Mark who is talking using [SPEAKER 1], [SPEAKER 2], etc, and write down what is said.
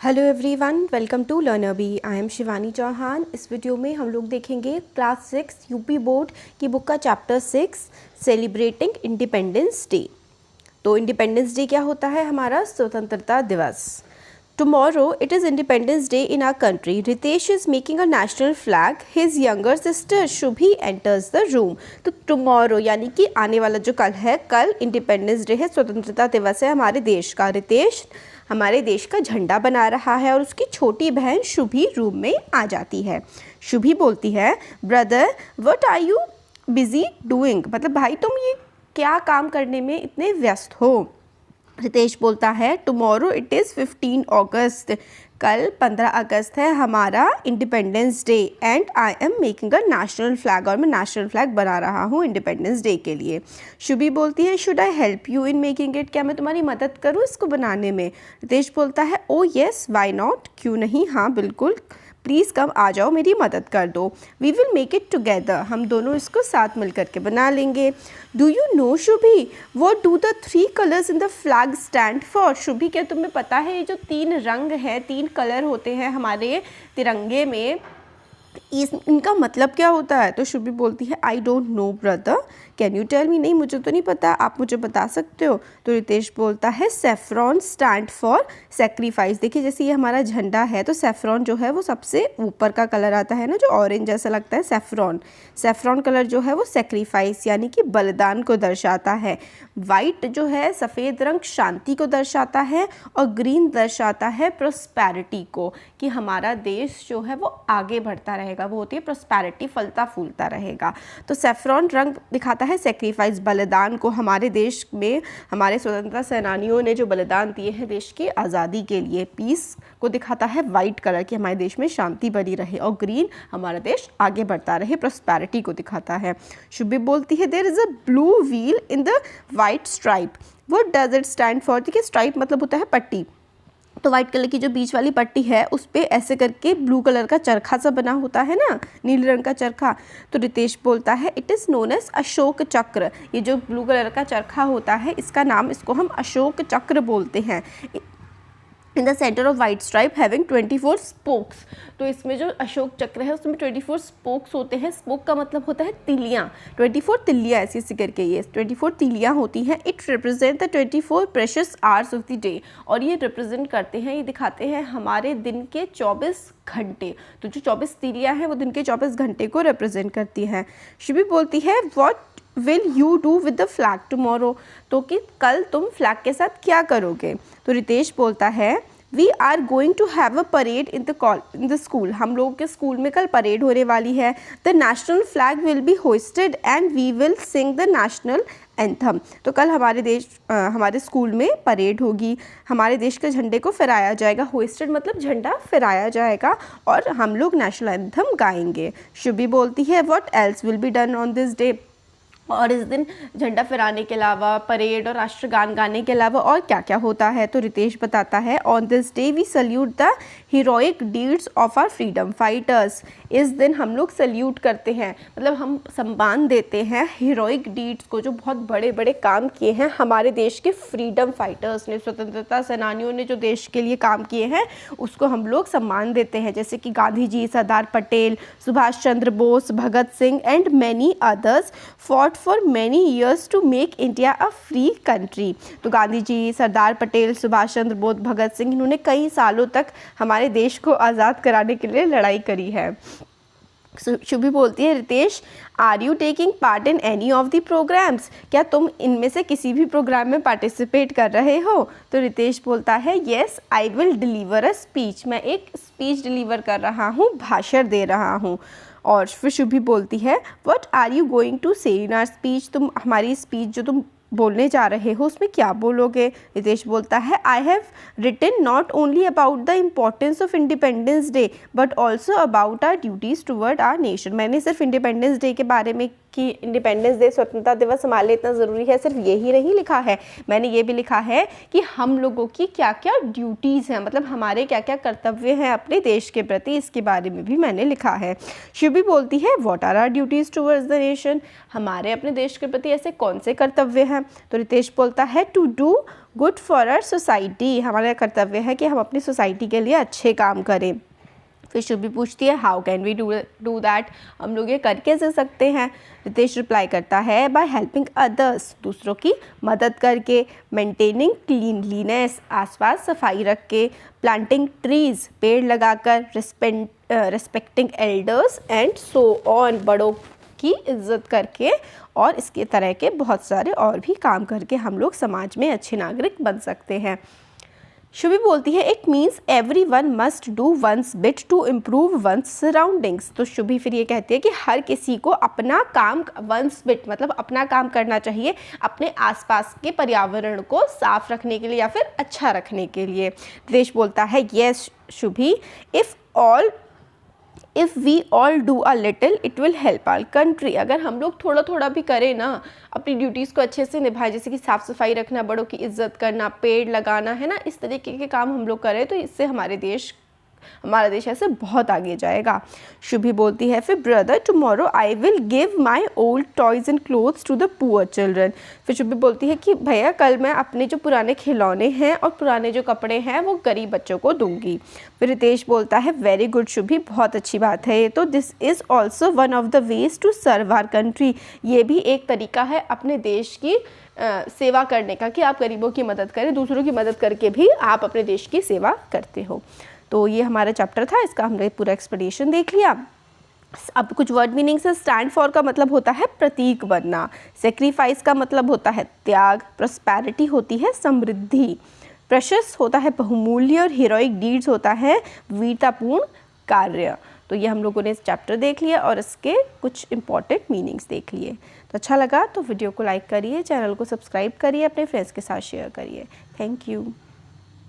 [SPEAKER 1] Hello everyone, welcome to Learner Bee. I am Shivani Chauhan. इस video में हम लोग देखेंगे क्लास 6 यूपी बोर्ड की बुक का चैप्टर 6 सेलिब्रेटिंग इंडिपेंडेंस डे। तो इंडिपेंडेंस डे क्या होता है? हमारा स्वतंत्रता दिवस। Tomorrow it is Independence Day in our country. Ritesh is making a national flag. His younger sister Shubhi enters the room. तो टुमारो यानी कि आने वाला जो कल है, कल इंडिपेंडेंस डे है, स्वतंत्रता दिवस है हमारे देश का। रितेश हमारे देश का झंडा बना रहा है और उसकी छोटी बहन शुभी रूम में आ जाती है। शुभी बोलती है, brother what are you busy doing? मतलब भाई तुम ये क्या काम करने में इतने व्यस्त हो? रितेश बोलता है, टुमारो इट इज़ 15 अगस्त। कल 15 अगस्त है हमारा independence day and I am making a national flag. और मैं नेशनल फ्लैग बना रहा हूँ इंडिपेंडेंस डे के लिए। शुभी बोलती है, should I help you in making it? क्या मैं तुम्हारी मदद करूँ इसको बनाने में? रितेश बोलता है, ओ येस वाई नॉट, क्यों नहीं, हाँ बिल्कुल, प्लीज़ कम आ जाओ, मेरी मदद कर दो। We will make it together, हम दोनों इसको साथ मिल करके बना लेंगे। Do you know Shubhi what do the 3 colours in the flag stand for? Shubhi क्या तुम्हें पता है ये जो 3 रंग है, 3 कलर होते हैं हमारे तिरंगे में, इनका मतलब क्या होता है? तो शुभी बोलती है, I don't know brother, can you tell me? नहीं मुझे तो नहीं पता, आप मुझे बता सकते हो। तो रितेश बोलता है, सेफ्रॉन स्टैंड फॉर सेक्रीफाइस। देखिए जैसे ये हमारा झंडा है तो सेफ्रॉन जो है वो सबसे ऊपर का कलर आता है ना, जो ऑरेंज जैसा लगता है, सेफ्रॉन। सेफ्रॉन कलर जो है वो सेक्रीफाइस यानी कि बलिदान को दर्शाता है। वाइट जो है, सफ़ेद रंग, शांति को दर्शाता है और ग्रीन दर्शाता है प्रोस्पैरिटी को, कि हमारा देश जो है वो आगे बढ़ता रहेगा, वो होती है प्रोस्पैरिटी, फलता फूलता रहेगा। तो सेफ्रॉन रंग दिखाता है सेक्रीफाइस, बलिदान को। हमारे देश में हमारे स्वतंत्रता सेनानियों ने जो बलिदान दिए हैं देश की आज़ादी के लिए। पीस को दिखाता है वाइट कलर, कि हमारे देश में शांति बनी रहे, और ग्रीन हमारा देश आगे बढ़ता रहे, प्रोस्पैरिटी को दिखाता है। शुभी बोलती है, there is a blue wheel in the white stripe, what does it stand for? देखिए स्ट्राइप मतलब होता है पट्टी, तो वाइट कलर की जो बीच वाली पट्टी है उस पर ऐसे करके ब्लू कलर का चरखा सा बना होता है ना, नीले रंग का चरखा। तो रितेश बोलता है, it is known as Ashok Chakra. ये जो ब्लू कलर का चरखा होता है इसका नाम, इसको हम अशोक चक्र बोलते हैं। In the centre of white stripe having 24 spokes. तो इसमें जो अशोक चक्र है उसमें 24 स्पोक्स होते हैं। स्पोक का मतलब होता है तिलियाँ, 24 तिलियाँ ऐसी ऐसी करके ये 24 तिलियाँ होती हैं। It represent the 24 precious hours of the day. और ये रिप्रेजेंट करते हैं, ये दिखाते हैं हमारे दिन के 24 घंटे। तो जो 24 तिलियाँ हैं वो दिन के 24 घंटे को रिप्रेजेंट करती हैं। शुभी बोलती है, what will you do with the flag tomorrow? तो कि कल तुम फ्लैग के साथ क्या करोगे? तो रितेश बोलता है, we are going to have a parade in the school. हम लोगों के स्कूल में कल परेड होने वाली है। The national flag will be hoisted and we will sing the national anthem. तो कल हमारे स्कूल में परेड होगी, हमारे देश के झंडे को फहराया जाएगा। होइस्टेड मतलब झंडा फहराया जाएगा और हम लोग नेशनल एंथम गाएंगे। शुभी बोलती है, what else will be done on this day? और इस दिन झंडा फहराने के अलावा, परेड और राष्ट्रगान गाने के अलावा और क्या क्या होता है? तो रितेश बताता है, on this day we salute the heroic deeds of our freedom fighters. इस दिन हम लोग सल्यूट करते हैं, मतलब हम सम्मान देते हैं हीरोइक डीड्स को, जो बहुत बड़े बड़े काम किए हैं हमारे देश के फ्रीडम फाइटर्स ने, स्वतंत्रता सेनानियों ने जो देश के लिए काम किए हैं उसको हम लोग सम्मान देते हैं। जैसे कि Gandhi ji, Sardar Patel, Subhash Chandra Bose, Bhagat Singh and many others fought for many years to make India a free country. तो गांधी जी, सरदार पटेल, सुभाष चंद्र बोस, भगत सिंह, इन्होंने कई सालों तक हमारे देश को आज़ाद कराने के लिए लड़ाई करी है। शुभी बोलती है, Ritesh are you taking part in any of the programmes? क्या तुम इनमें से किसी भी प्रोग्राम में पार्टिसिपेट कर रहे हो? तो रितेश बोलता है, yes I will deliver a speech. मैं एक स्पीच डिलीवर कर रहा हूँ, भाषण दे रहा हूँ। और फिर शुभी बोलती है, what are you going to say in our speech? तुम हमारी स्पीच जो तुम बोलने जा रहे हो उसमें क्या बोलोगे? रितेश बोलता है, I have written not only about the importance of Independence Day but also about our duties toward our nation. मैंने सिर्फ इंडिपेंडेंस डे के बारे में कि इंडिपेंडेंस डे, स्वतंत्रता दिवस हमारे लिए इतना ज़रूरी है, सिर्फ यही नहीं लिखा है, मैंने ये भी लिखा है कि हम लोगों की क्या क्या ड्यूटीज़ हैं, मतलब हमारे क्या क्या कर्तव्य हैं अपने देश के प्रति, इसके बारे में भी मैंने लिखा है। शुभी बोलती है, what are our duties towards the nation? हमारे अपने देश के प्रति ऐसे कौन से कर्तव्य हैं हैं। तो रितेश बोलता है to do good for our society, हमारा कर्तव्य है कि हम अपनी सोसाइटी के लिए अच्छे काम करें। फिर शुभी पूछती है how can we do that, हम लोग ये कर कैसे सकते हैं। रितेश रिप्लाई करता है बाय हेल्पिंग अदर्स, दूसरों की मदद करके, मेंटेनिंग क्लीनलीनेस, आसपास सफाई रख के, प्लांटिंग ट्रीज, पेड़ लगाकर, respecting elders and so on, बड़ों की इज्जत करके, और इसके तरह के बहुत सारे और भी काम करके हम लोग समाज में अच्छे नागरिक बन सकते हैं। शुभी बोलती है it means every one must do one's bit to improve one's surroundings. तो शुभी फिर ये कहती है कि हर किसी को अपना काम, वंस बिट मतलब अपना काम करना चाहिए अपने आसपास के पर्यावरण को साफ रखने के लिए या फिर अच्छा रखने के लिए। रितेश बोलता है yes Shubhi, if we all do a little it will help our country, अगर हम लोग थोड़ा थोड़ा भी करें ना, अपनी ड्यूटीज़ को अच्छे से निभाएं, जैसे कि साफ़ सफाई रखना, बड़ों की इज्जत करना, पेड़ लगाना, है ना, इस तरीके के काम हम लोग करें तो इससे हमारा देश ऐसे बहुत आगे जाएगा। शुभी बोलती है फिर brother tomorrow I will give my old toys and clothes to the poor children. फिर शुभी बोलती है कि भैया कल मैं अपने जो पुराने खिलौने हैं और पुराने जो कपड़े हैं वो गरीब बच्चों को दूंगी। फिर रितेश बोलता है वेरी गुड शुभी, बहुत अच्छी बात है ये तो, this is also one of the ways to serve our country, ये भी एक तरीका है अपने देश की सेवा करने का कि आप गरीबों की मदद करें, दूसरों की मदद करके भी आप अपने देश की सेवा करते हो। तो ये हमारा चैप्टर था, इसका हमने पूरा एक्सप्लेनेशन देख लिया। अब कुछ वर्ड मीनिंग्स है। स्टैंड फॉर का मतलब होता है प्रतीक बनना, सेक्रीफाइस का मतलब होता है त्याग, प्रॉस्पेरिटी होती है समृद्धि, प्रेशियस होता है बहुमूल्य, और हीरोइक डीड्स होता है वीरतापूर्ण कार्य। तो ये हम लोगों ने इस चैप्टर देख लिया और इसके कुछ इंपॉर्टेंट मीनिंग्स देख लिए। तो अच्छा लगा तो वीडियो को लाइक करिए, चैनल को सब्सक्राइब करिए, अपने फ्रेंड्स के साथ शेयर करिए। Thank you.